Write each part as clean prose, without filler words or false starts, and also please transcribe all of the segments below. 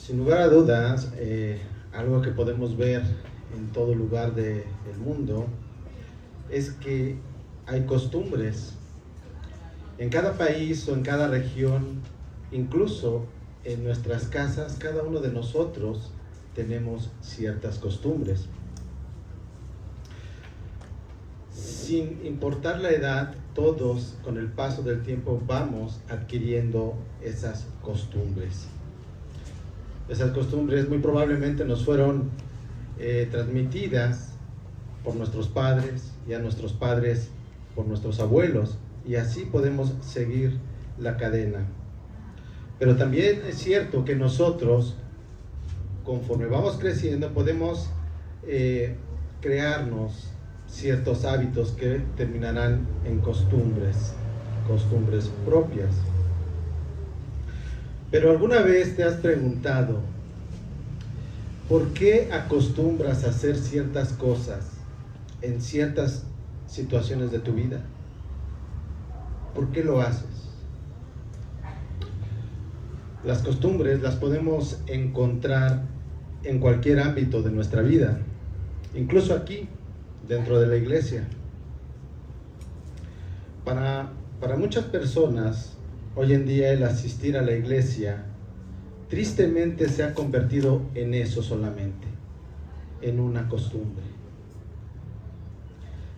Sin lugar a dudas, algo que podemos ver en todo lugar del mundo es que hay costumbres. En cada país o en cada región, incluso en nuestras casas, cada uno de nosotros tenemos ciertas costumbres. Sin importar la edad, todos con el paso del tiempo vamos adquiriendo esas costumbres. Esas costumbres muy probablemente nos fueron transmitidas por nuestros padres y a nuestros padres por nuestros abuelos, y así podemos seguir la cadena. Pero también es cierto que nosotros, conforme vamos creciendo, podemos crearnos ciertos hábitos que terminarán en costumbres propias. Pero ¿alguna vez te has preguntado por qué acostumbras a hacer ciertas cosas en ciertas situaciones de tu vida? ¿Por qué lo haces? Las costumbres las podemos encontrar en cualquier ámbito de nuestra vida, incluso aquí, dentro de la iglesia. Para muchas personas, hoy en día el asistir a la iglesia tristemente se ha convertido en eso solamente, en una costumbre.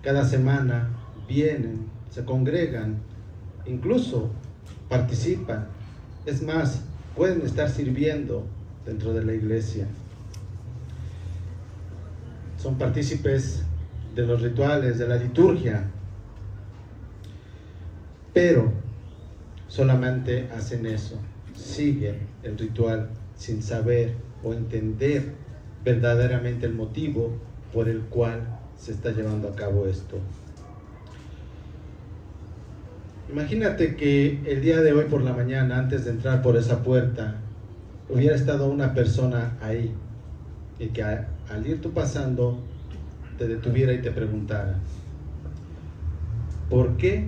Cada semana vienen, se congregan, incluso participan, es más, pueden estar sirviendo dentro de la iglesia. Son partícipes de los rituales, de la liturgia, pero solamente hacen eso, siguen el ritual sin saber o entender verdaderamente el motivo por el cual se está llevando a cabo esto. Imagínate que el día de hoy por la mañana, antes de entrar por esa puerta, hubiera estado una persona ahí y que al ir tú pasando te detuviera y te preguntara: ¿por qué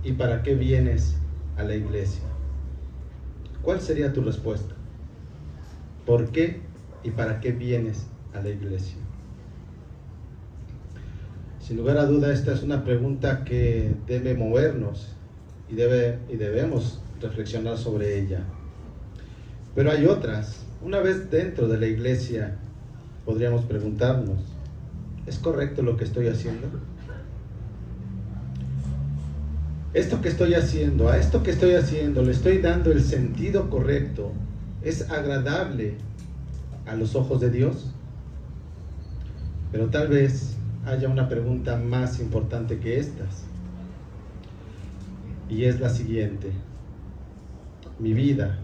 y para qué vienes a la iglesia? ¿Cuál sería tu respuesta? ¿Por qué y para qué vienes a la iglesia? Sin lugar a duda, esta es una pregunta que debe movernos y debemos reflexionar sobre ella. Pero hay otras. Una vez dentro de la iglesia, podríamos preguntarnos: ¿es correcto lo que estoy haciendo? ¿Esto que estoy haciendo, a esto que estoy haciendo, le estoy dando el sentido correcto? ¿Es agradable a los ojos de Dios? Pero tal vez haya una pregunta más importante que estas, y es la siguiente: ¿mi vida,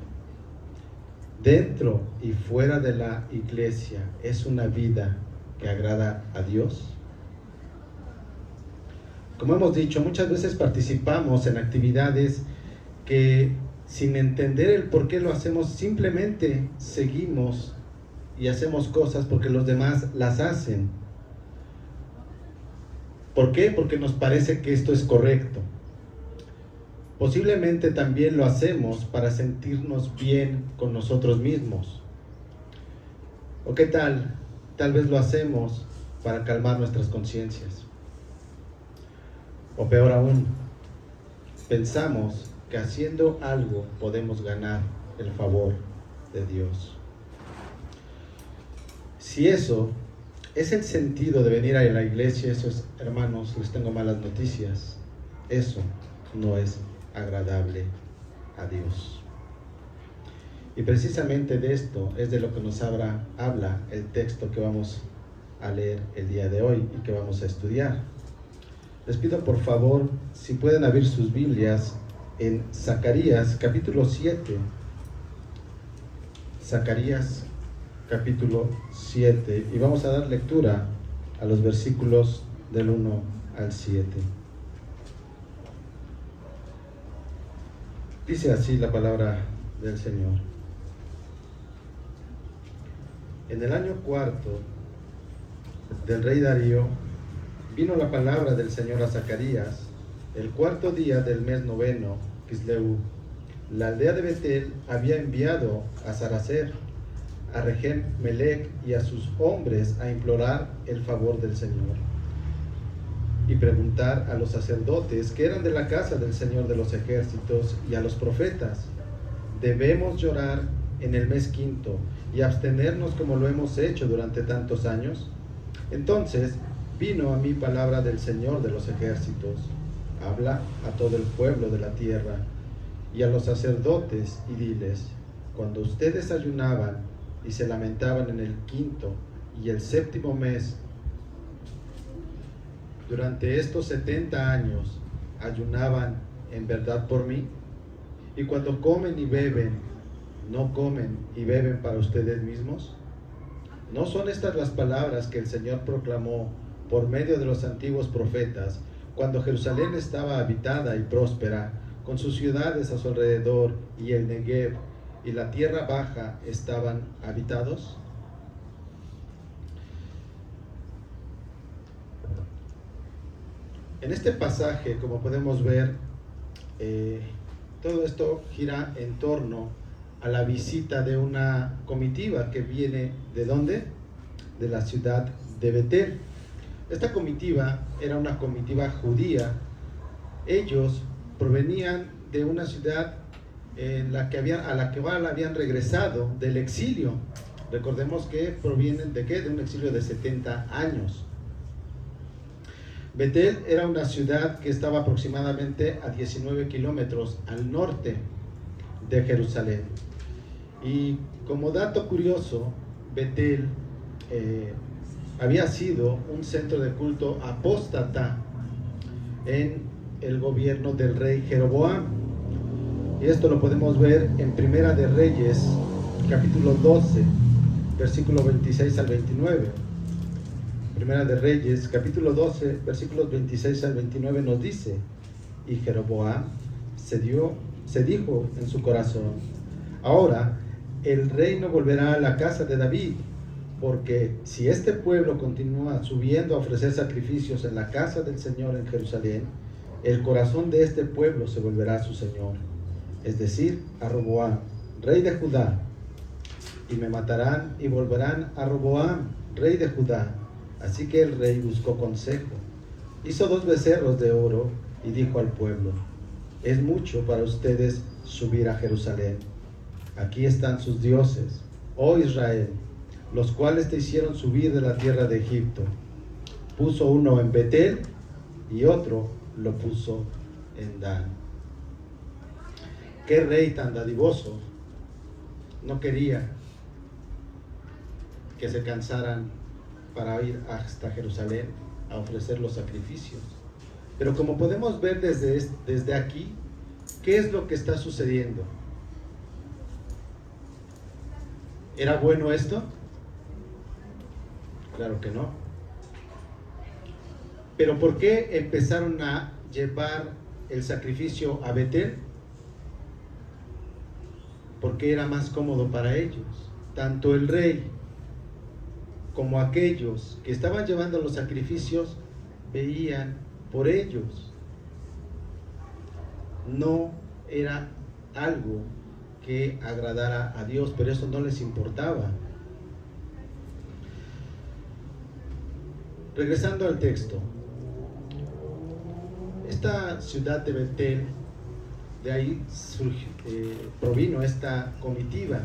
dentro y fuera de la iglesia, es una vida que agrada a Dios? Como hemos dicho, muchas veces participamos en actividades que, sin entender el por qué lo hacemos, simplemente seguimos y hacemos cosas porque los demás las hacen. ¿Por qué? Porque nos parece que esto es correcto. Posiblemente también lo hacemos para sentirnos bien con nosotros mismos. ¿O qué tal? Tal vez lo hacemos para calmar nuestras conciencias. O peor aún, pensamos que haciendo algo podemos ganar el favor de Dios. Si eso es el sentido de venir a la iglesia, eso es, hermanos, les tengo malas noticias. Eso no es agradable a Dios. Y precisamente de esto es de lo que nos habla el texto que vamos a leer el día de hoy y que vamos a estudiar. Les pido por favor, si pueden abrir sus Biblias en Zacarías capítulo 7. Zacarías capítulo 7, y vamos a dar lectura a los versículos del 1 al 7. Dice así la palabra del Señor: en el año 4 del rey Darío, vino la palabra del Señor a Zacarías, el 4.º día del mes 9, Quisleu. La aldea de Betel había enviado a Saracer, a Regem Melech y a sus hombres a implorar el favor del Señor y preguntar a los sacerdotes que eran de la casa del Señor de los ejércitos y a los profetas: ¿debemos llorar en el mes quinto y abstenernos como lo hemos hecho durante tantos años? Entonces vino a mí palabra del Señor de los ejércitos: habla a todo el pueblo de la tierra y a los sacerdotes y diles: cuando ustedes ayunaban y se lamentaban en el quinto y el séptimo mes, durante estos 70 años, ¿ayunaban en verdad por mí? Y cuando comen y beben, ¿no comen y beben para ustedes mismos? ¿No son estas las palabras que el Señor proclamó por medio de los antiguos profetas, cuando Jerusalén estaba habitada y próspera, con sus ciudades a su alrededor, y el Negev y la tierra baja estaban habitados? En este pasaje, como podemos ver, todo esto gira en torno a la visita de una comitiva que viene ¿de dónde? De la ciudad de Betel. Esta comitiva era una comitiva judía. Ellos provenían de una ciudad a la que habían regresado del exilio. Recordemos que provienen de ¿qué? De un exilio de 70 años. Betel era una ciudad que estaba aproximadamente a 19 kilómetros al norte de Jerusalén. Y como dato curioso, Betel había sido un centro de culto apóstata en el gobierno del rey Jeroboam. Y esto lo podemos ver en Primera de Reyes, capítulo 12, versículo 26 al 29. Primera de Reyes, capítulo 12, versículos 26 al 29 nos dice: y Jeroboam se dijo en su corazón: ahora el reino volverá a la casa de David, porque si este pueblo continúa subiendo a ofrecer sacrificios en la casa del Señor en Jerusalén, el corazón de este pueblo se volverá a su Señor, es decir, a Roboam, rey de Judá, y me matarán y volverán a Roboam, rey de Judá. Así que el rey buscó consejo, hizo 2 becerros de oro y dijo al pueblo: es mucho para ustedes subir a Jerusalén. Aquí están sus dioses, oh Israel, los cuales te hicieron subir de la tierra de Egipto. Puso uno en Betel y otro lo puso en Dan. Qué rey tan dadivoso. No quería que se cansaran para ir hasta Jerusalén a ofrecer los sacrificios. Pero como podemos ver desde aquí, ¿qué es lo que está sucediendo? ¿Era bueno esto? Claro que no. ¿Pero por qué empezaron a llevar el sacrificio a Betel? Porque era más cómodo para ellos. Tanto el rey como aquellos que estaban llevando los sacrificios veían por ellos. No era algo que agradara a Dios, pero eso no les importaba. Regresando al texto, esta ciudad de Betel, de ahí provino esta comitiva,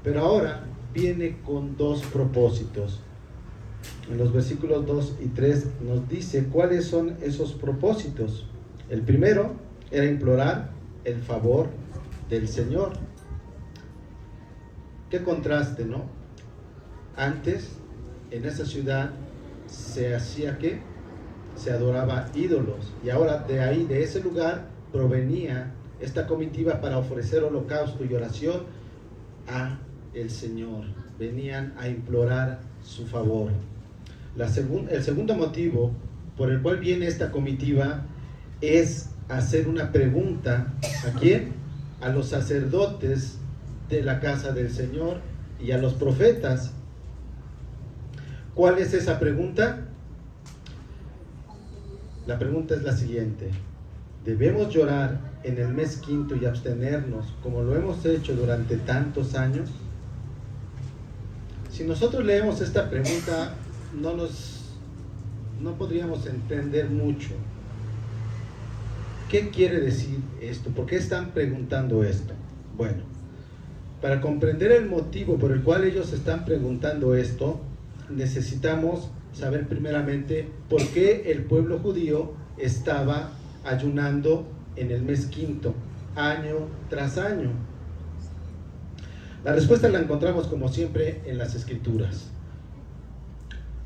pero ahora viene con 2 propósitos. En los versículos 2 y 3 nos dice cuáles son esos propósitos. El primero era implorar el favor del Señor. Qué contraste, ¿no? Antes, en esa ciudad, se hacía ¿qué? Se adoraba ídolos. Y ahora de ahí, de ese lugar, provenía esta comitiva para ofrecer holocausto y oración a el Señor. Venían a implorar su favor. El segundo motivo por el cual viene esta comitiva es hacer una pregunta. ¿A quién? A los sacerdotes de la casa del Señor y a los profetas. ¿Cuál es esa pregunta? La pregunta es la siguiente: ¿debemos llorar en el mes quinto y abstenernos como lo hemos hecho durante tantos años? Si nosotros leemos esta pregunta, no podríamos entender mucho. ¿Qué quiere decir esto? ¿Por qué están preguntando esto? Bueno, para comprender el motivo por el cual ellos están preguntando esto, necesitamos saber primeramente por qué el pueblo judío estaba ayunando en el mes quinto, año tras año. La respuesta la encontramos como siempre en las Escrituras.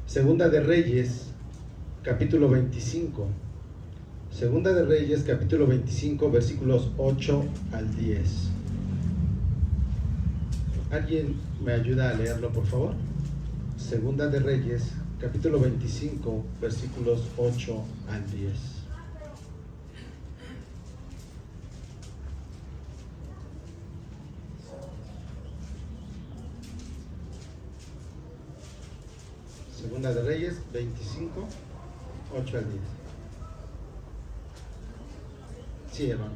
Segunda de Reyes, capítulo 25. Segunda de Reyes, capítulo 25, versículos 8 al 10. ¿Alguien me ayuda a leerlo, por favor? Segunda de Reyes, capítulo 25, versículos 8 al 10. Segunda de Reyes, 25, 8 al 10. Sí, hermano.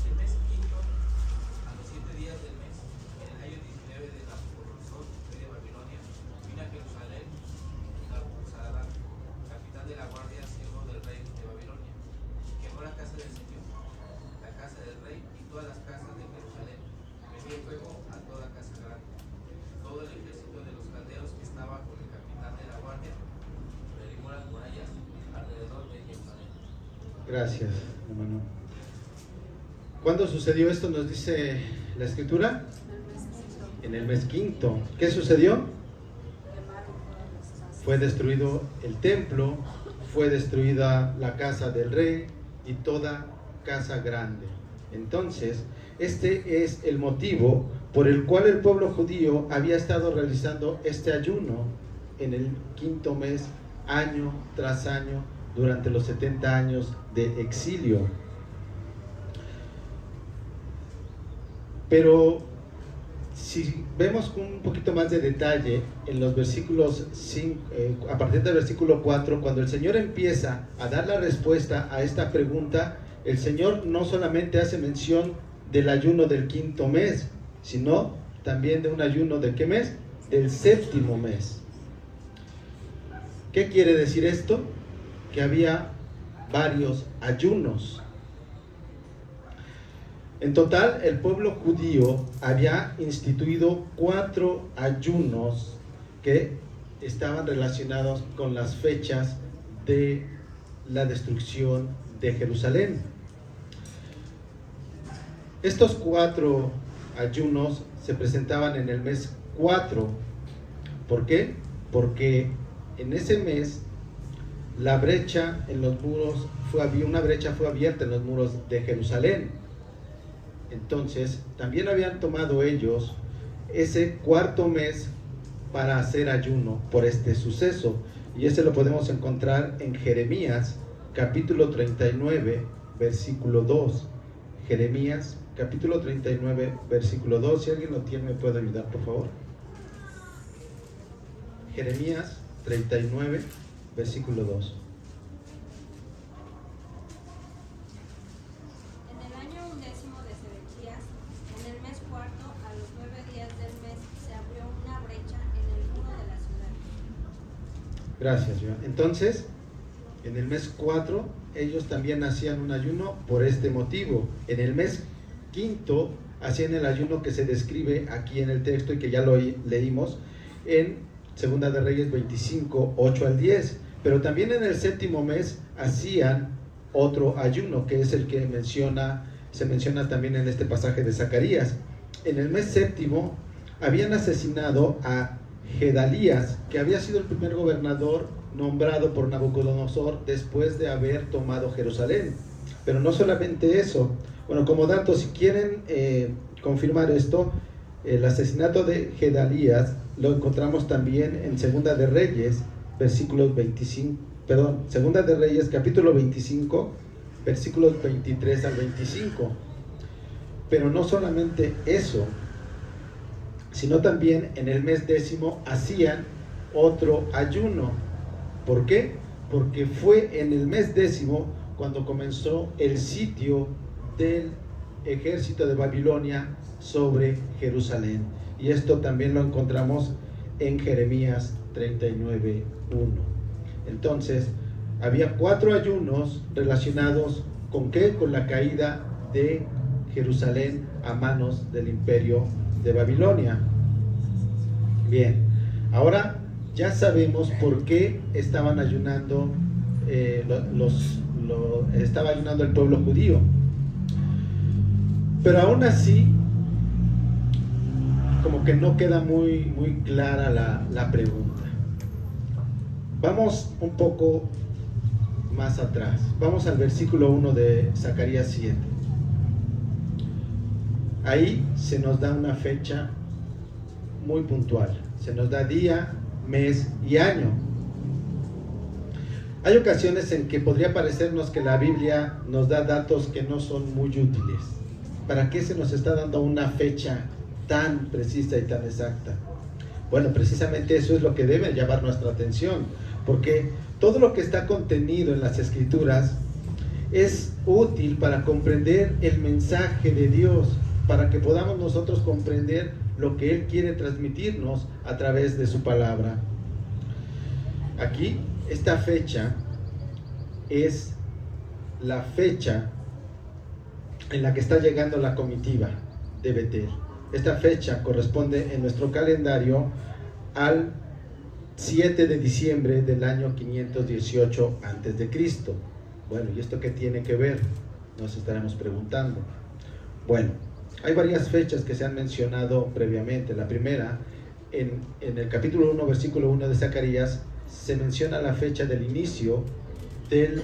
El mes quinto, a los 7 días del mes, en el año 19 de Nabucodonosor, rey de Babilonia, vino a Jerusalén Nabuzaradán, capitán de la guardia, siervo del rey de Babilonia, quemó la casa del Señor, la casa del rey y todas las casas de Jerusalén. Metió fuego a toda casa grande. Todo el ejército de los caldeos que estaba con el capitán de la guardia derribó las murallas alrededor de Jerusalén. Gracias, hermano. ¿Cuándo sucedió esto? Nos dice la Escritura. En el mes quinto. ¿Qué sucedió? Fue destruido el templo, fue destruida la casa del rey y toda casa grande. Entonces, este es el motivo por el cual el pueblo judío había estado realizando este ayuno en el quinto mes, año tras año, durante los 70 años de exilio. Pero si vemos con un poquito más de detalle en los versículos 5, a partir del versículo 4, cuando el Señor empieza a dar la respuesta a esta pregunta, el Señor no solamente hace mención del ayuno del quinto mes, sino también de un ayuno ¿de qué mes? Del séptimo mes. ¿Qué quiere decir esto? Que había varios ayunos. En total, el pueblo judío había instituido 4 ayunos que estaban relacionados con las fechas de la destrucción de Jerusalén. Estos 4 ayunos se presentaban en el mes 4. ¿Por qué? Porque en ese mes la brecha en los muros una brecha fue abierta en los muros de Jerusalén. Entonces, también habían tomado ellos ese cuarto mes para hacer ayuno por este suceso. Y ese lo podemos encontrar en Jeremías, capítulo 39, versículo 2. Jeremías, capítulo 39, versículo 2. Si alguien lo tiene, ¿me puede ayudar, por favor? Jeremías 39, versículo 2. En el año 11 de Sedequías, en el mes cuarto, a los 9 días del mes, se abrió una brecha en el muro de la ciudad. Gracias, Joan. Entonces, en el mes 4, ellos también hacían un ayuno por este motivo. En el mes quinto, hacían el ayuno que se describe aquí en el texto y que ya lo leímos en Segunda de Reyes 25, 8 al 10. Pero también en el séptimo mes hacían otro ayuno, que es el que se menciona también en este pasaje de Zacarías. En el mes séptimo habían asesinado a Gedalías, que había sido el primer gobernador nombrado por Nabucodonosor después de haber tomado Jerusalén. Pero no solamente eso. Bueno, como dato, si quieren confirmar esto, el asesinato de Gedalías lo encontramos también en Segunda de Reyes, Segunda de Reyes, capítulo 25, versículos 23 al 25. Pero no solamente eso, sino también en el mes décimo hacían otro ayuno. ¿Por qué? Porque fue en el mes décimo cuando comenzó el sitio del ejército de Babilonia sobre Jerusalén. Y esto también lo encontramos en Jeremías 39:1. Entonces, había 4 ayunos relacionados ¿con qué? Con la caída de Jerusalén a manos del imperio de Babilonia. Bien, ahora ya sabemos por qué estaban ayunando estaba ayunando el pueblo judío. Pero aún así, como que no queda muy clara la pregunta. Vamos un poco más atrás. Vamos al versículo 1 de Zacarías 7. Ahí se nos da una fecha muy puntual. Se nos da día, mes y año. Hay ocasiones en que podría parecernos que la Biblia nos da datos que no son muy útiles. ¿Para qué se nos está dando una fecha tan precisa y tan exacta? Bueno, precisamente eso es lo que debe llamar nuestra atención, porque todo lo que está contenido en las Escrituras es útil para comprender el mensaje de Dios, para que podamos nosotros comprender lo que Él quiere transmitirnos a través de su palabra. Aquí, esta fecha es la fecha en la que está llegando la comitiva de Betel. Esta fecha corresponde en nuestro calendario al 7 de diciembre del año 518 a.C. Bueno, ¿y esto qué tiene que ver? Nos estaremos preguntando. Bueno, hay varias fechas que se han mencionado previamente. La primera, en el capítulo 1, versículo 1 de Zacarías, se menciona la fecha del inicio del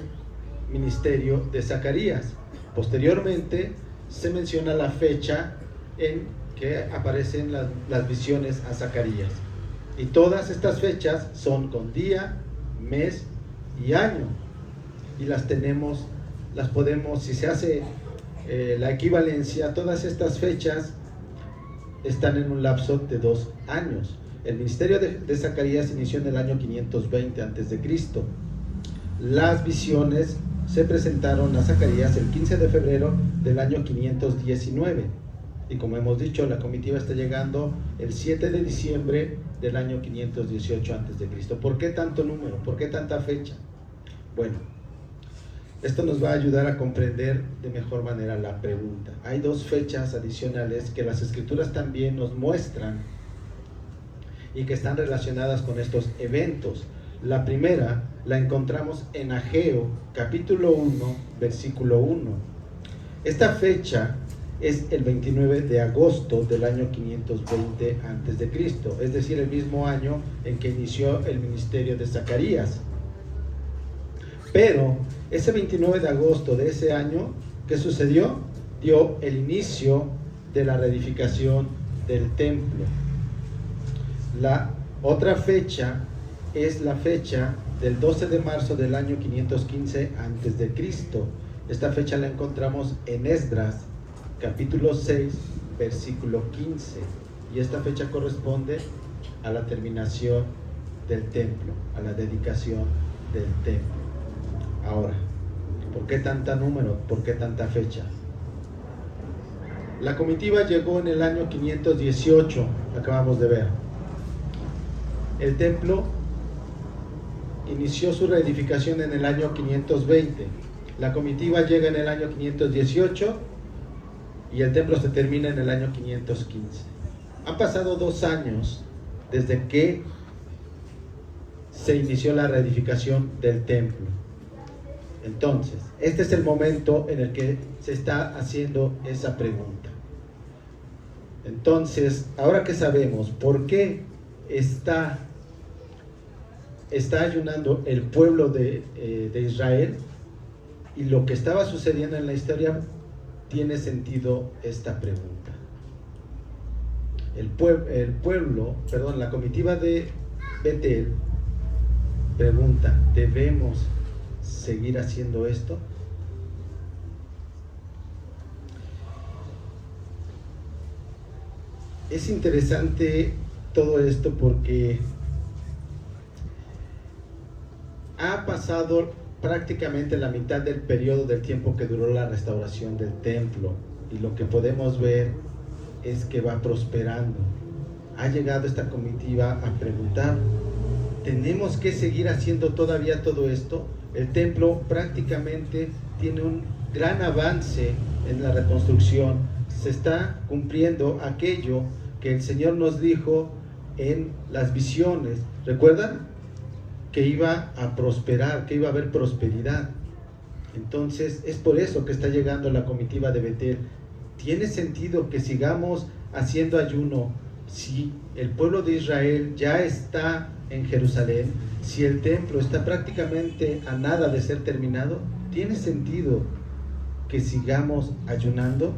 ministerio de Zacarías. Posteriormente, se menciona la fecha en que aparecen las visiones a Zacarías. Y todas estas fechas son con día, mes y año. Y las podemos, si se hace la equivalencia, todas estas fechas están en un lapso de 2 años. El ministerio de Zacarías inició en el año 520 a.C. Las visiones se presentaron a Zacarías el 15 de febrero del año 519. Y como hemos dicho, la comitiva está llegando el 7 de diciembre del año 518 a.C. ¿Por qué tanto número? ¿Por qué tanta fecha? Bueno, esto nos va a ayudar a comprender de mejor manera la pregunta. Hay 2 fechas adicionales que las Escrituras también nos muestran y que están relacionadas con estos eventos. La primera la encontramos en Ageo, capítulo 1, versículo 1. Esta fecha es el 29 de agosto del año 520 a.C., es decir, el mismo año en que inició el ministerio de Zacarías. Pero ese 29 de agosto de ese año, ¿qué sucedió? Dio el inicio de la reedificación del templo. La otra fecha es la fecha del 12 de marzo del año 515 a.C. Esta fecha la encontramos en Esdras, capítulo 6, versículo 15. Y esta fecha corresponde a la terminación del templo, a la dedicación del templo. Ahora, ¿por qué tanta número? ¿Por qué tanta fecha? La comitiva llegó en el año 518, acabamos de ver. El templo inició su reedificación en el año 520. La comitiva llega en el año 518 y el templo se termina en el año 515. Han pasado 2 años desde que se inició la reedificación del templo. Entonces, este es el momento en el que se está haciendo esa pregunta. Entonces, ahora que sabemos por qué está ayunando el pueblo de Israel y lo que estaba sucediendo en la historia, tiene sentido esta pregunta. La comitiva de Betel pregunta: ¿debemos seguir haciendo esto? Es interesante todo esto porque ha pasado prácticamente la mitad del periodo del tiempo que duró la restauración del templo. y lo que podemos ver es que va prosperando. Ha llegado esta comitiva a preguntar, ¿tenemos que seguir haciendo todavía todo esto? El templo prácticamente tiene un gran avance en la reconstrucción. Se está cumpliendo aquello que el Señor nos dijo en las visiones. ¿Recuerdan? Que iba a prosperar, que iba a haber prosperidad. Entonces es por eso que está llegando la comitiva de Betel. ¿Tiene sentido que sigamos haciendo ayuno si el pueblo de Israel ya está en Jerusalén? Si el templo está prácticamente a nada de ser terminado, ¿tiene sentido que sigamos ayunando?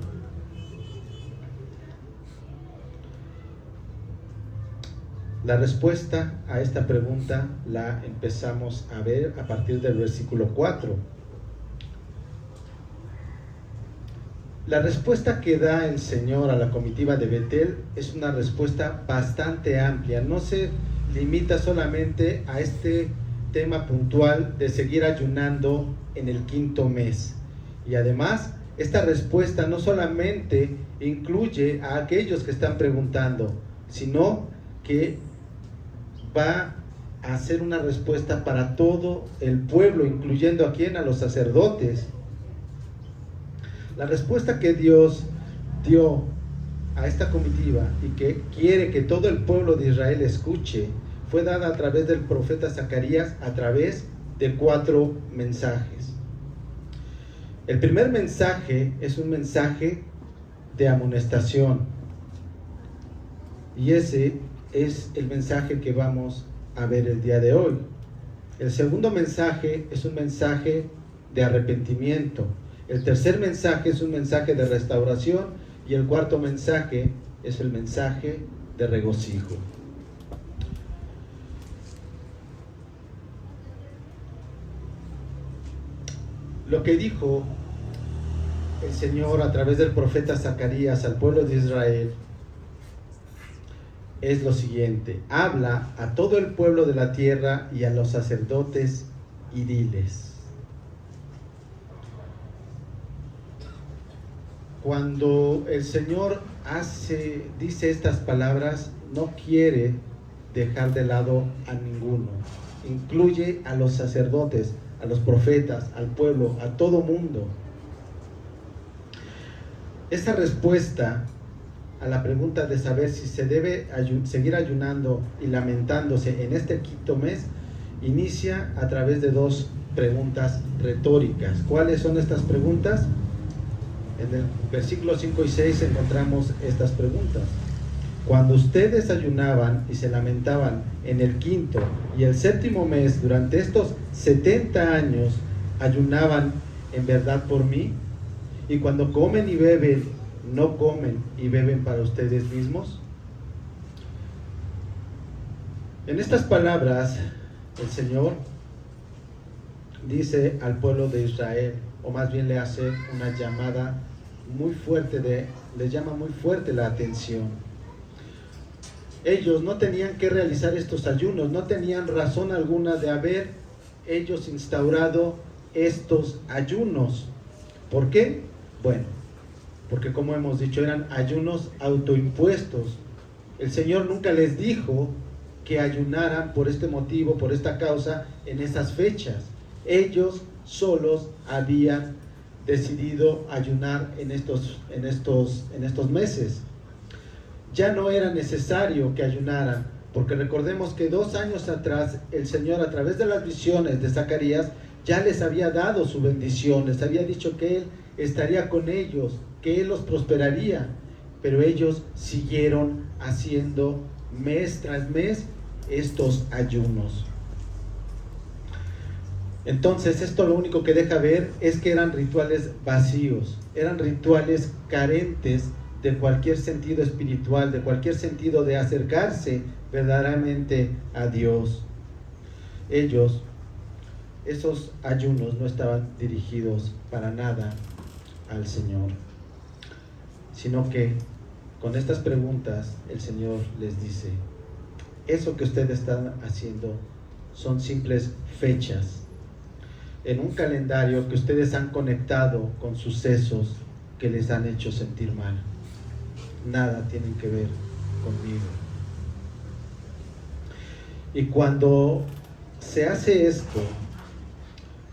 La respuesta a esta pregunta la empezamos a ver a partir del versículo 4. La respuesta que da el Señor a la comitiva de Betel es una respuesta bastante amplia. No se limita solamente a este tema puntual de seguir ayunando en el 5º mes. Y además, esta respuesta no solamente incluye a aquellos que están preguntando, sino que va a ser una respuesta para todo el pueblo, incluyendo a quién, a los sacerdotes. La respuesta que Dios dio a esta comitiva y que quiere que todo el pueblo de Israel escuche, fue dada a través del profeta Zacarías, a través de 4 mensajes. El primer mensaje es un mensaje de amonestación, y ese es el mensaje que vamos a ver el día de hoy. El segundo mensaje es un mensaje de arrepentimiento. El tercer mensaje es un mensaje de restauración, y el cuarto mensaje es el mensaje de regocijo. Lo que dijo el Señor a través del profeta Zacarías al pueblo de Israel es lo siguiente: habla a todo el pueblo de la tierra y a los sacerdotes y diles. Cuando el Señor dice estas palabras, no quiere dejar de lado a ninguno. Incluye a los sacerdotes, a los profetas, al pueblo, a todo mundo. Esta respuesta a la pregunta de saber si se debe seguir ayunando y lamentándose en este 5º mes, inicia a través de 2 preguntas retóricas. ¿Cuáles son estas preguntas? En el versículo 5 y 6 encontramos estas preguntas. Cuando ustedes ayunaban y se lamentaban en el 5º y el 7º mes, durante estos 70 años, ¿ayunaban en verdad por mí? Y cuando comen y beben, ¿no comen y beben para ustedes mismos? En estas palabras, el Señor dice al pueblo de Israel, o más bien le hace una llamada muy fuerte, les llama muy fuerte la atención. Ellos no tenían que realizar estos ayunos, no tenían razón alguna de haber ellos instaurado estos ayunos. ¿Por qué? Bueno, porque como hemos dicho, eran ayunos autoimpuestos. El Señor nunca les dijo que ayunaran por este motivo, por esta causa, en esas fechas. Ellos solos habían decidido ayunar en estos meses. Ya no era necesario que ayunaran, porque recordemos que 2 años atrás el Señor, a través de las visiones de Zacarías, ya les había dado su bendición, les había dicho que Él estaría con ellos, que Él los prosperaría, pero ellos siguieron haciendo mes tras mes estos ayunos. Entonces esto lo único que deja ver es que eran rituales vacíos, eran rituales carentes de cualquier sentido espiritual, de cualquier sentido de acercarse verdaderamente a Dios. Esos ayunos no estaban dirigidos para nada al Señor, sino que con estas preguntas el Señor les dice: eso que ustedes están haciendo son simples fechas en un calendario que ustedes han conectado con sucesos que les han hecho sentir mal. Nada tienen que ver conmigo. Y cuando se hace esto,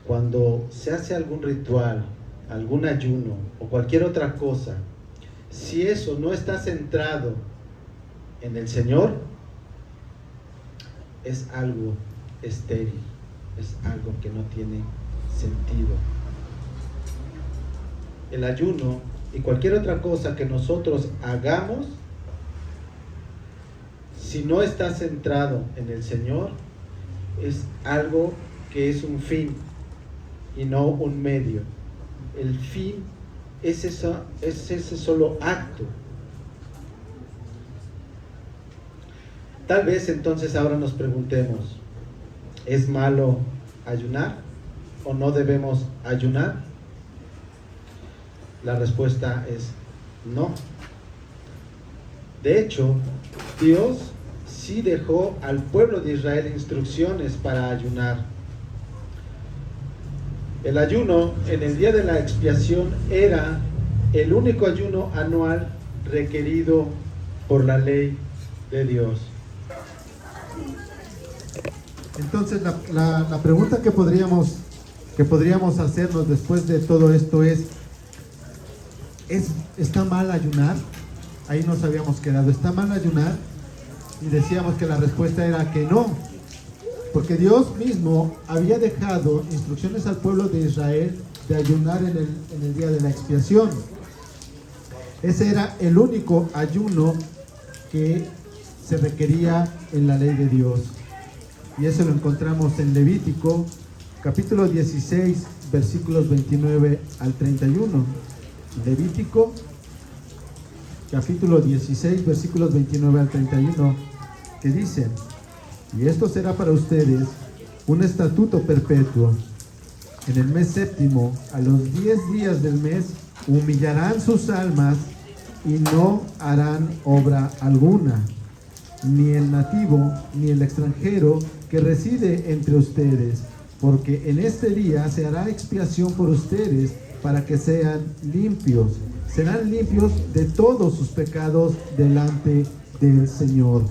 cuando se hace algún ritual, algún ayuno o cualquier otra cosa, si eso no está centrado en el Señor, es algo estéril, es algo que no tiene sentido. El ayuno y cualquier otra cosa que nosotros hagamos, si no está centrado en el Señor, es algo que es un fin y no un medio. El fin es ese solo acto. Tal vez entonces ahora nos preguntemos, ¿es malo ayunar o no debemos ayunar? La respuesta es no. De hecho, Dios sí dejó al pueblo de Israel instrucciones para ayunar. El ayuno en el día de la expiación era el único ayuno anual requerido por la ley de Dios. Entonces la pregunta que podríamos hacernos después de todo esto es ¿está mal ayunar? Ahí nos habíamos quedado. ¿Está mal ayunar? Y decíamos que la respuesta era que no, porque Dios mismo había dejado instrucciones al pueblo de Israel de ayunar en el día de la expiación. Ese era el único ayuno que se requería en la ley de Dios. Y eso lo encontramos en Levítico, capítulo 16, versículos 29 al 31. Levítico, capítulo 16, versículos 29 al 31, que dicen: y esto será para ustedes un estatuto perpetuo. En el mes séptimo, a los 10 días del mes, humillarán sus almas y no harán obra alguna, ni el nativo ni el extranjero que reside entre ustedes, porque en este día se hará expiación por ustedes para que sean limpios. Serán limpios de todos sus pecados delante del Señor.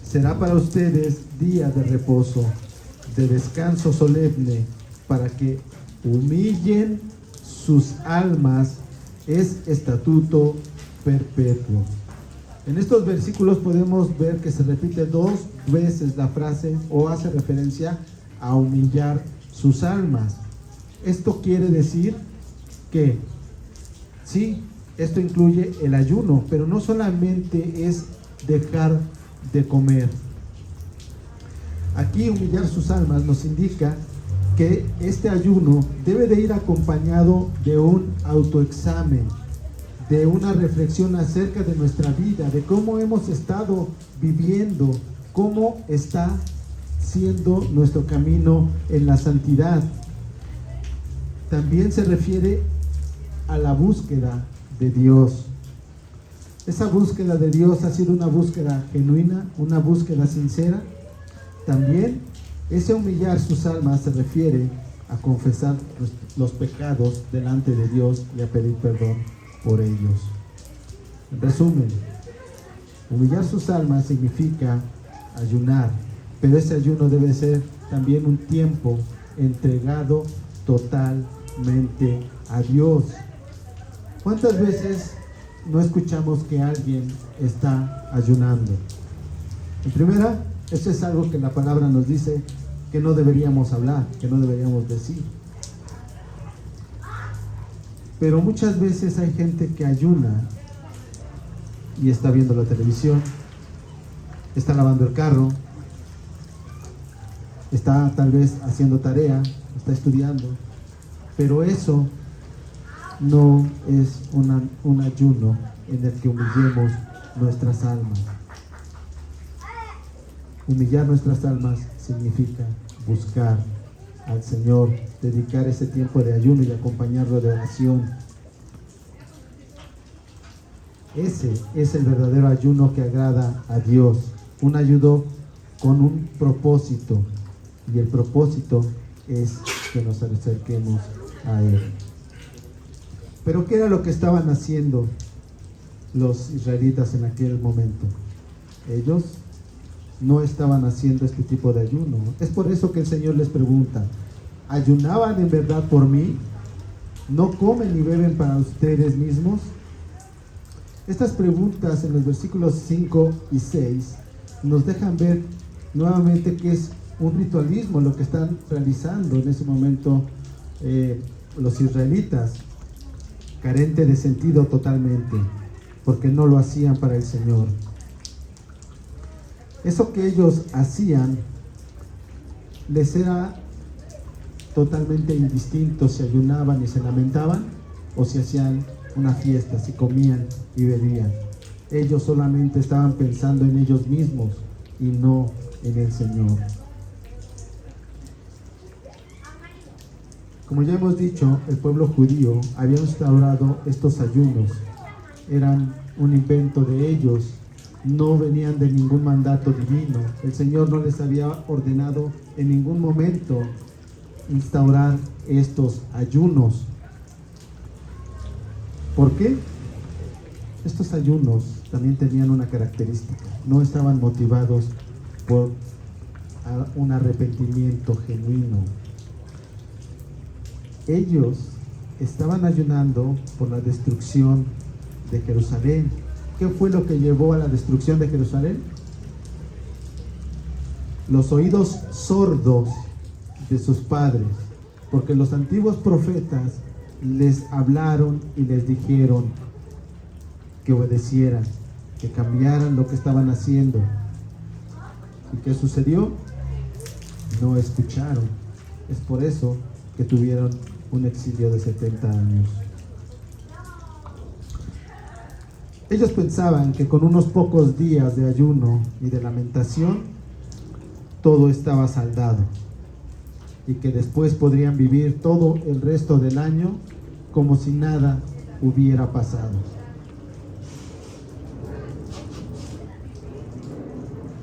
Será para ustedes día de reposo, de descanso solemne, para que humillen sus almas. Es estatuto perpetuo. En estos versículos podemos ver que se repite 2 veces la frase, o hace referencia a humillar sus almas. Esto quiere decir que sí, esto incluye el ayuno, pero no solamente es dejar de comer. Aquí humillar sus almas nos indica que este ayuno debe de ir acompañado de un autoexamen, de una reflexión acerca de nuestra vida, de cómo hemos estado viviendo, cómo está siendo nuestro camino en la santidad. También se refiere a la búsqueda de Dios. Esa búsqueda de Dios ha sido una búsqueda genuina, una búsqueda sincera. También ese humillar sus almas se refiere a confesar los pecados delante de Dios y a pedir perdón por ellos. En resumen, humillar sus almas significa ayunar, pero ese ayuno debe ser también un tiempo entregado totalmente a Dios. ¿Cuántas veces no escuchamos que alguien está ayunando? En primera, eso es algo que la palabra nos dice que no deberíamos hablar, que no deberíamos decir. Pero muchas veces hay gente que ayuna y está viendo la televisión, está lavando el carro, está tal vez haciendo tarea, está estudiando, pero eso no es un ayuno en el que humillemos nuestras almas. Humillar nuestras almas significa buscar al Señor, dedicar ese tiempo de ayuno y acompañarlo de oración. Ese es el verdadero ayuno que agrada a Dios, un ayuno con un propósito, y el propósito es que nos acerquemos a Él. Pero ¿qué era lo que estaban haciendo los israelitas en aquel momento? Ellos no estaban haciendo este tipo de ayuno. Es por eso que el Señor les pregunta: ¿ayunaban en verdad por mí? ¿No comen ni beben para ustedes mismos? Estas preguntas en los versículos 5 y 6 nos dejan ver nuevamente que es un ritualismo lo que están realizando en ese momento los israelitas, carente de sentido totalmente, porque no lo hacían para el Señor. Eso que ellos hacían les era totalmente indistinto si ayunaban y se lamentaban o si hacían una fiesta, si comían y bebían. Ellos solamente estaban pensando en ellos mismos y no en el Señor. Como ya hemos dicho, el pueblo judío había instaurado estos ayunos. Eran un invento de ellos, no venían de ningún mandato divino. El Señor no les había ordenado en ningún momento instaurar estos ayunos. ¿Por qué? Estos ayunos también tenían una característica: no estaban motivados por un arrepentimiento genuino. Ellos estaban ayunando por la destrucción de Jerusalén. ¿Qué fue lo que llevó a la destrucción de Jerusalén? Los oídos sordos de sus padres, porque los antiguos profetas les hablaron y les dijeron que obedecieran, que cambiaran lo que estaban haciendo. ¿Y qué sucedió? No escucharon. Es por eso que tuvieron un exilio de 70 años. Ellos pensaban que con unos pocos días de ayuno y de lamentación todo estaba saldado y que después podrían vivir todo el resto del año como si nada hubiera pasado.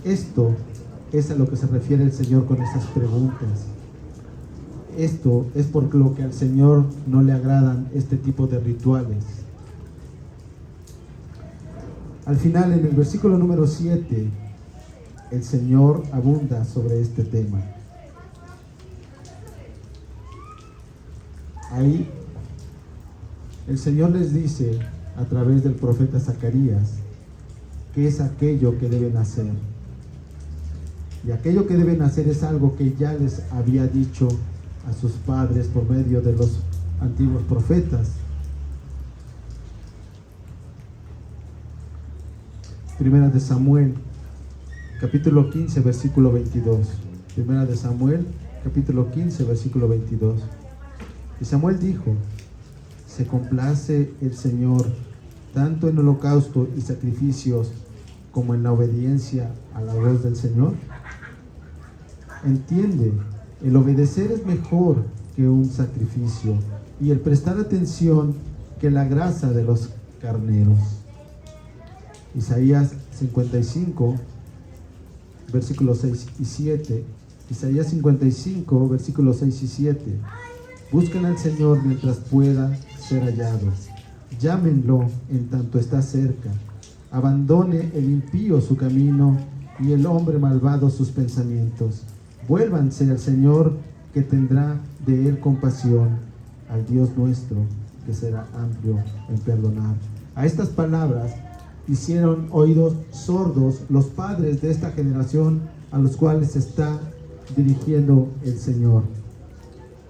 Esto es a lo que se refiere el Señor con estas preguntas. Esto es por lo que al Señor no le agradan este tipo de rituales. Al final, en el versículo número 7, el Señor abunda sobre este tema. Ahí, el Señor les dice a través del profeta Zacarías qué es aquello que deben hacer. Y aquello que deben hacer es algo que ya les había dicho a sus padres por medio de los antiguos profetas. Primera de Samuel, capítulo 15, versículo 22. Primera de Samuel, capítulo 15, versículo 22. Y Samuel dijo: ¿se complace el Señor tanto en holocausto y sacrificios como en la obediencia a la voz del Señor? Entiende, el obedecer es mejor que un sacrificio, y el prestar atención que la grasa de los carneros. Isaías 55, versículos 6 y 7. Isaías 55, versículos 6 y 7. Busquen al Señor mientras pueda ser hallado. Llámenlo en tanto está cerca. Abandone el impío su camino y el hombre malvado sus pensamientos. Vuélvanse al Señor, que tendrá de él compasión, al Dios nuestro, que será amplio en perdonar. A estas palabras hicieron oídos sordos los padres de esta generación a los cuales se está dirigiendo el Señor.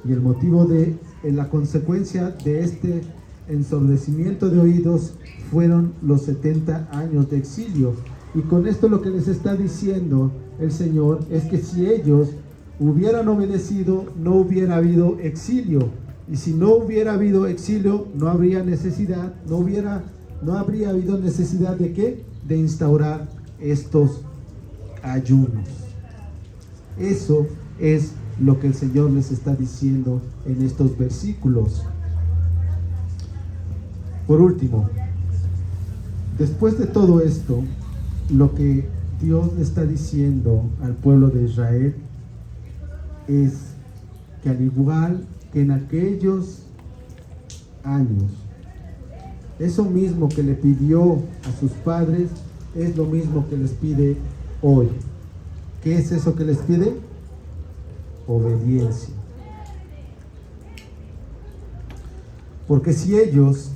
Y el motivo de la consecuencia de este ensordecimiento de oídos fueron los 70 años de exilio. Y con esto lo que les está diciendo el Señor es que si ellos hubieran obedecido, no hubiera habido exilio. Y si no hubiera habido exilio, no habría necesidad, no habría habido necesidad de ¿qué? De instaurar estos ayunos. Eso es lo que el Señor les está diciendo en estos versículos. Por último, después de todo esto, lo que Dios le está diciendo al pueblo de Israel es que al igual que en aquellos años Eso mismo que le pidió a sus padres es lo mismo que les pide hoy. ¿Qué es eso que les pide? Obediencia. Porque si ellos,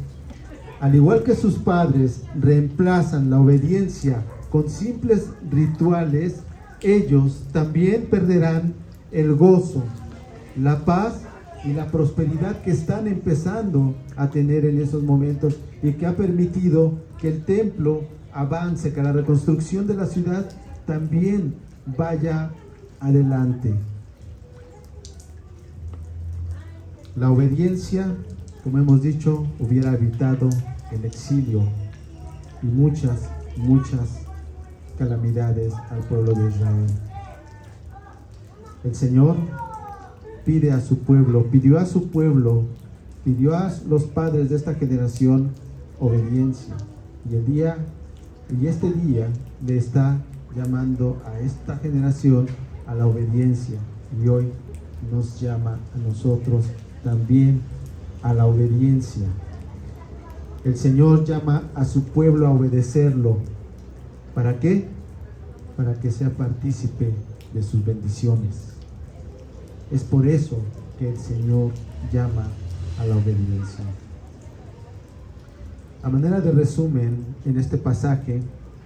al igual que sus padres, reemplazan la obediencia con simples rituales, ellos también perderán el gozo, la paz y la prosperidad que están empezando a tener en esos momentos y que ha permitido que el templo avance, que la reconstrucción de la ciudad también vaya adelante. La obediencia, como hemos dicho, hubiera evitado el exilio y muchas calamidades al pueblo de Israel. El Señor pide a su pueblo, pidió a los padres de esta generación obediencia. Y este día le está llamando a esta generación a la obediencia. Y hoy nos llama a nosotros también a la obediencia. El Señor llama a su pueblo a obedecerlo. ¿Para qué? Para que sea partícipe de sus bendiciones. Es por eso que el Señor llama a la obediencia. A manera de resumen, en este pasaje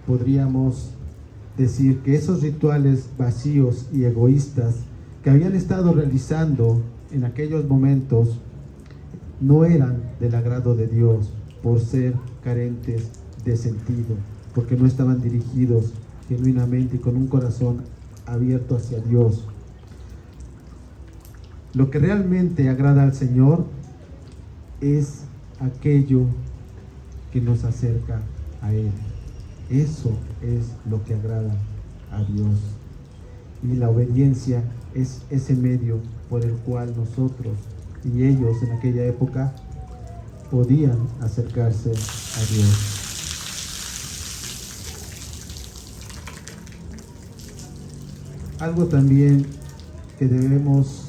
podríamos decir que esos rituales vacíos y egoístas que habían estado realizando en aquellos momentos no eran del agrado de Dios por ser carentes de sentido, porque no estaban dirigidos genuinamente y con un corazón abierto hacia Dios. Lo que realmente agrada al Señor es aquello que nos acerca a Él. Eso es lo que agrada a Dios. Y la obediencia es ese medio por el cual nosotros y ellos en aquella época podían acercarse a Dios. Algo también que debemos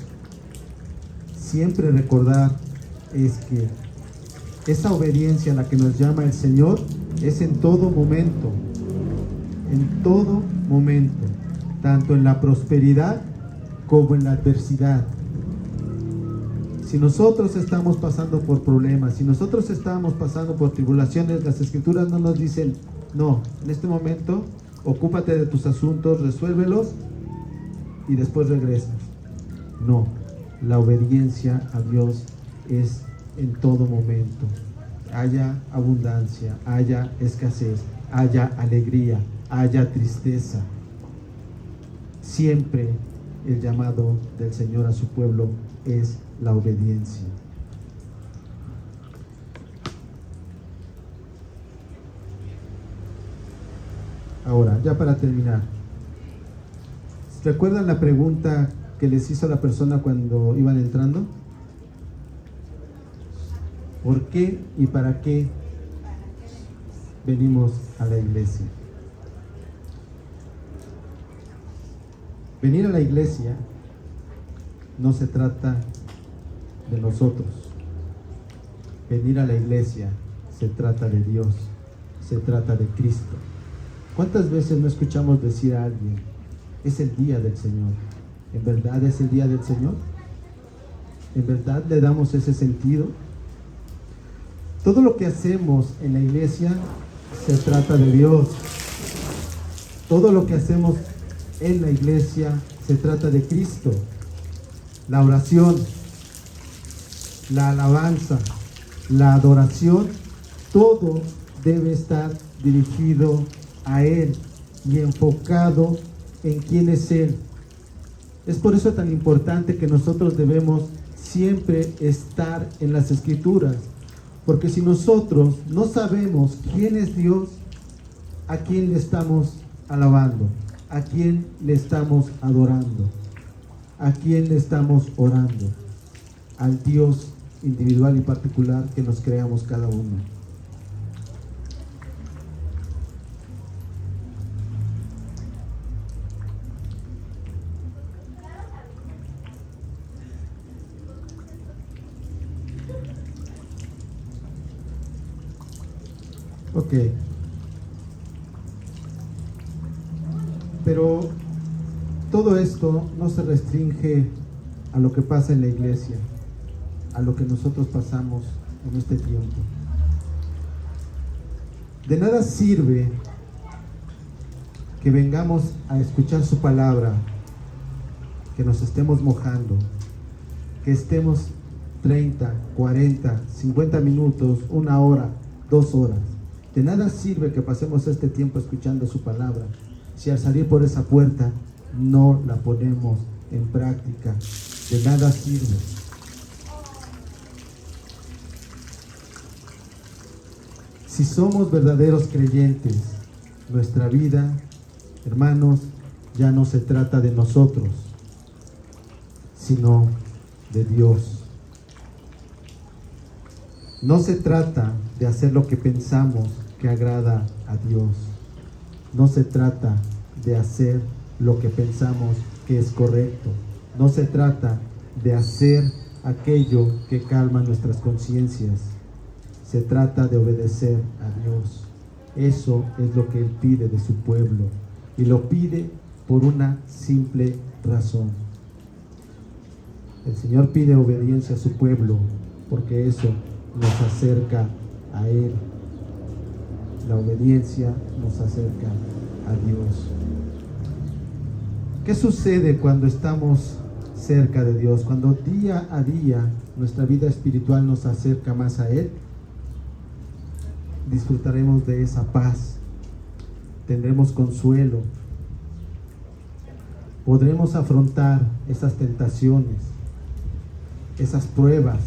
siempre recordar es que esa obediencia a la que nos llama el Señor es en todo momento, tanto en la prosperidad como en la adversidad. Si nosotros estamos pasando por problemas, si nosotros estamos pasando por tribulaciones, las Escrituras no nos dicen, no, en este momento ocúpate de tus asuntos, resuélvelos y después regresas. No, la obediencia a Dios es en todo momento. Haya abundancia, haya escasez, haya alegría, haya tristeza. Siempre el llamado del Señor a su pueblo es la obediencia. Ahora, ya para terminar, ¿recuerdan la pregunta que les hizo la persona cuando iban entrando? ¿Por qué y para qué venimos a la iglesia? Venir a la iglesia no se trata de nosotros. Venir a la iglesia se trata de Dios, se trata de Cristo. ¿Cuántas veces no escuchamos decir a alguien, es el día del Señor? ¿En verdad es el día del Señor? ¿En verdad le damos ese sentido? Todo lo que hacemos en la iglesia se trata de Dios. Todo lo que hacemos en la iglesia se trata de Cristo. La oración, la alabanza, la adoración, todo debe estar dirigido a Él y enfocado en quién es Él. Es por eso tan importante que nosotros debemos siempre estar en las Escrituras, porque si nosotros no sabemos quién es Dios, ¿a quién le estamos alabando? ¿A quién le estamos adorando? ¿A quién le estamos orando? Al Dios individual y particular que nos creamos cada uno. Ok. Pero todo esto no se restringe a lo que pasa en la iglesia, a lo que nosotros pasamos en este tiempo. De nada sirve que vengamos a escuchar su palabra, que nos estemos mojando, que estemos 30, 40, 50 minutos, 1 hora, 2 horas. De nada sirve que pasemos este tiempo escuchando su palabra si al salir por esa puerta no la ponemos en práctica. De nada sirve. Si somos verdaderos creyentes, nuestra vida, hermanos, ya no se trata de nosotros, sino de Dios. No se trata de hacer lo que pensamos que agrada a Dios. No se trata de hacer lo que pensamos que es correcto. No se trata de hacer aquello que calma nuestras conciencias. Se trata de obedecer a Dios. Eso es lo que Él pide de su pueblo. Y lo pide por una simple razón. El Señor pide obediencia a su pueblo porque eso nos acerca a Él. La obediencia nos acerca a Dios. ¿Qué sucede cuando estamos cerca de Dios? Cuando día a día nuestra vida espiritual nos acerca más a Él, disfrutaremos de esa paz, tendremos consuelo, podremos afrontar esas tentaciones, esas pruebas.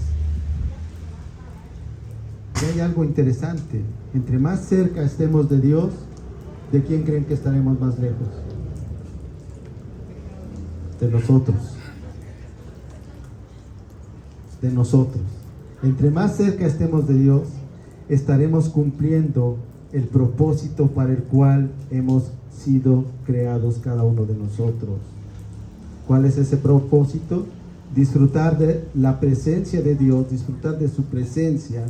Y hay algo interesante: entre más cerca estemos de Dios, ¿de quién creen que estaremos más lejos? De nosotros. De nosotros. Entre más cerca estemos de Dios, estaremos cumpliendo el propósito para el cual hemos sido creados cada uno de nosotros. ¿Cuál es ese propósito? Disfrutar de la presencia de Dios, disfrutar de su presencia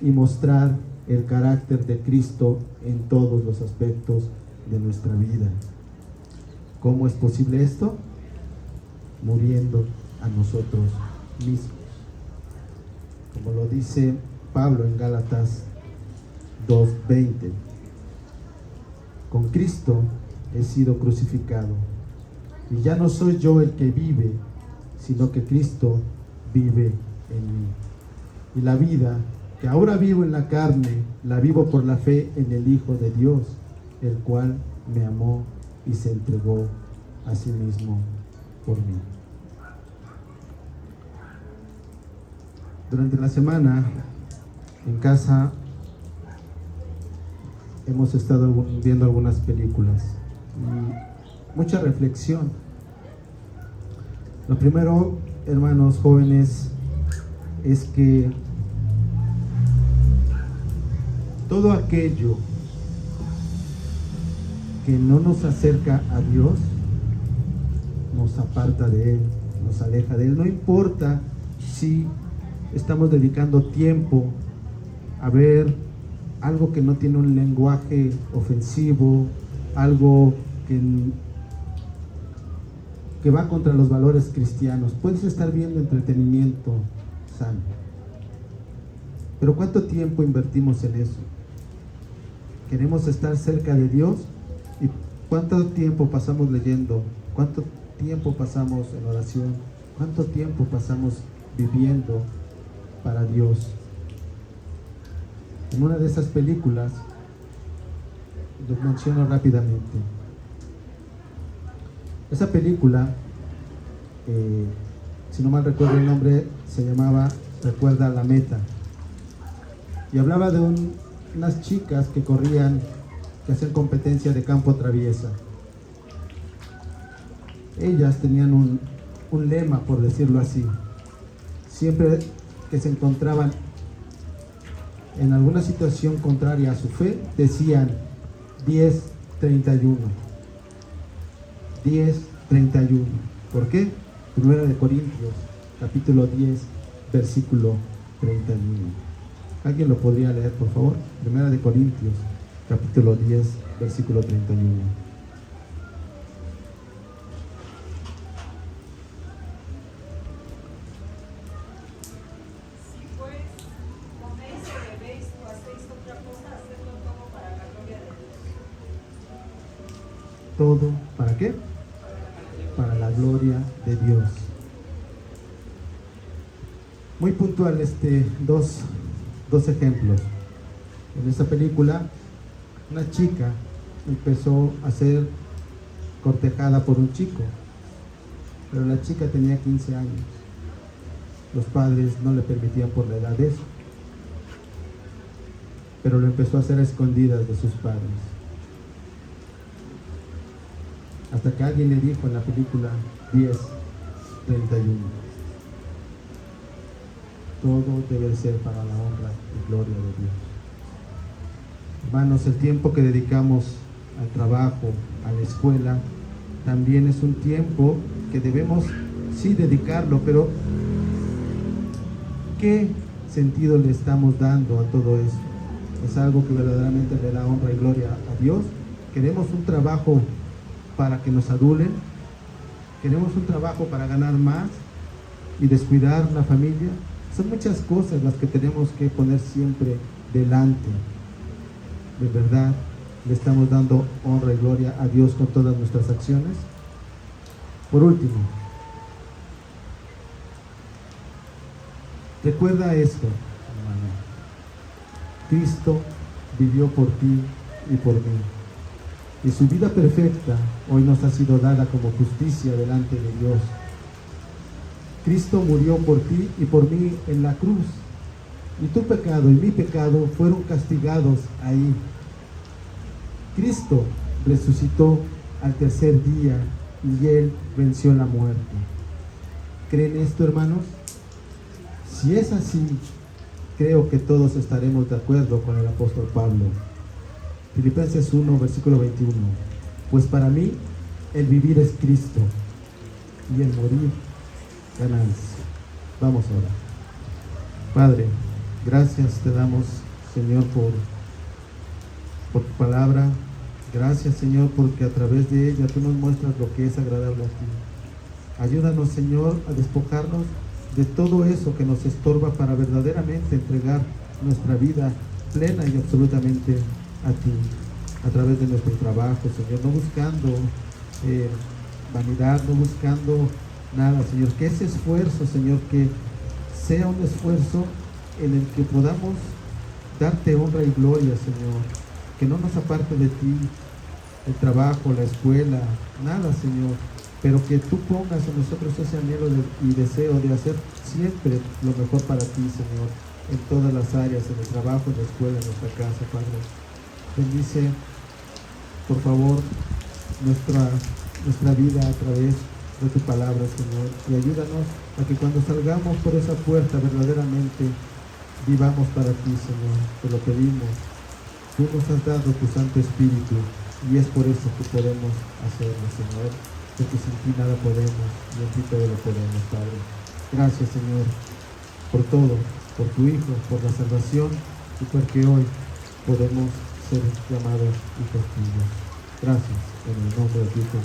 y mostrar el carácter de Cristo en todos los aspectos de nuestra vida. ¿Cómo es posible esto? Muriendo a nosotros mismos. Como lo dice Pablo en Gálatas 2:20. Con Cristo he sido crucificado, y ya no soy yo el que vive, sino que Cristo vive en mí. Y la vida que ahora vivo en la carne, la vivo por la fe en el Hijo de Dios, el cual me amó y se entregó a sí mismo por mí. Durante la semana, en casa, hemos estado viendo algunas películas y mucha reflexión. Lo primero, hermanos jóvenes, es que todo aquello que no nos acerca a Dios nos aparta de Él, nos aleja de Él. No importa si estamos dedicando tiempo a ver algo que no tiene un lenguaje ofensivo, algo que va contra los valores cristianos. Puedes estar viendo entretenimiento sano, pero ¿cuánto tiempo invertimos en eso? Queremos estar cerca de Dios, y ¿cuánto tiempo pasamos leyendo? ¿Cuánto tiempo pasamos en oración? ¿Cuánto tiempo pasamos viviendo para Dios? En una de esas películas, lo menciono rápidamente. Esa película, si no mal recuerdo el nombre, se llamaba Recuerda la Meta, y hablaba de unas chicas que corrían, que hacían competencia de campo traviesa. Ellas tenían un lema, por decirlo así. Siempre que se encontraban en alguna situación contraria a su fe, decían 10:31. 10:31. ¿Por qué? 1 de Corintios, capítulo 10, versículo 31. ¿Alguien lo podría leer, por favor? Primera de Corintios, capítulo 10, versículo 31. Si pues coméis o bebéis o hacéis otra cosa, hacedlo todo para la gloria de Dios. ¿Todo para qué? Para la gloria de Dios. Muy puntual dos ejemplos. En esta película, una chica empezó a ser cortejada por un chico, pero la chica tenía 15 años. Los padres no le permitían por la edad eso, pero lo empezó a hacer a escondidas de sus padres. Hasta que alguien le dijo en la película 10:31. Todo debe ser para la honra y gloria de Dios. Hermanos, el tiempo que dedicamos al trabajo, a la escuela, también es un tiempo que debemos sí dedicarlo, pero ¿qué sentido le estamos dando a todo eso? ¿Es algo que verdaderamente le da honra y gloria a Dios? ¿Queremos un trabajo para que nos adulen? ¿Queremos un trabajo para ganar más y descuidar la familia? Son muchas cosas las que tenemos que poner siempre delante. ¿De verdad le estamos dando honra y gloria a Dios con todas nuestras acciones? Por último, recuerda esto, hermano. Cristo vivió por ti y por mí. Y su vida perfecta hoy nos ha sido dada como justicia delante de Dios. Cristo murió por ti y por mí en la cruz. Y tu pecado y mi pecado fueron castigados ahí. Cristo resucitó al tercer día y Él venció la muerte. ¿Creen esto, hermanos? Si es así, creo que todos estaremos de acuerdo con el apóstol Pablo. Filipenses 1, versículo 21. Pues para mí el vivir es Cristo y el morir ganancia. Vamos a orar. Padre, gracias te damos, Señor, por tu palabra. Gracias, Señor, porque a través de ella tú nos muestras lo que es agradable a ti. Ayúdanos, Señor, a despojarnos de todo eso que nos estorba para verdaderamente entregar nuestra vida plena y absolutamente a ti, a través de nuestro trabajo, Señor, no buscando vanidad, no buscando nada, Señor, que ese esfuerzo, Señor, que sea un esfuerzo en el que podamos darte honra y gloria, Señor, que no nos aparte de ti el trabajo, la escuela, nada, Señor, pero que tú pongas en nosotros ese anhelo y deseo de hacer siempre lo mejor para ti, Señor, en todas las áreas, en el trabajo, en la escuela, en nuestra casa, Padre. Bendice, por favor, nuestra vida a través de tu palabra, Señor, y ayúdanos a que cuando salgamos por esa puerta verdaderamente vivamos para ti, Señor. Te lo pedimos. Tú nos has dado tu Santo Espíritu y es por eso que podemos hacerlo, Señor, porque sin ti nada podemos y en ti todo lo podemos, Padre. Gracias, Señor, por todo, por tu Hijo, por la salvación y porque hoy podemos ser llamados hijos tuyos. Gracias en el nombre de Cristo.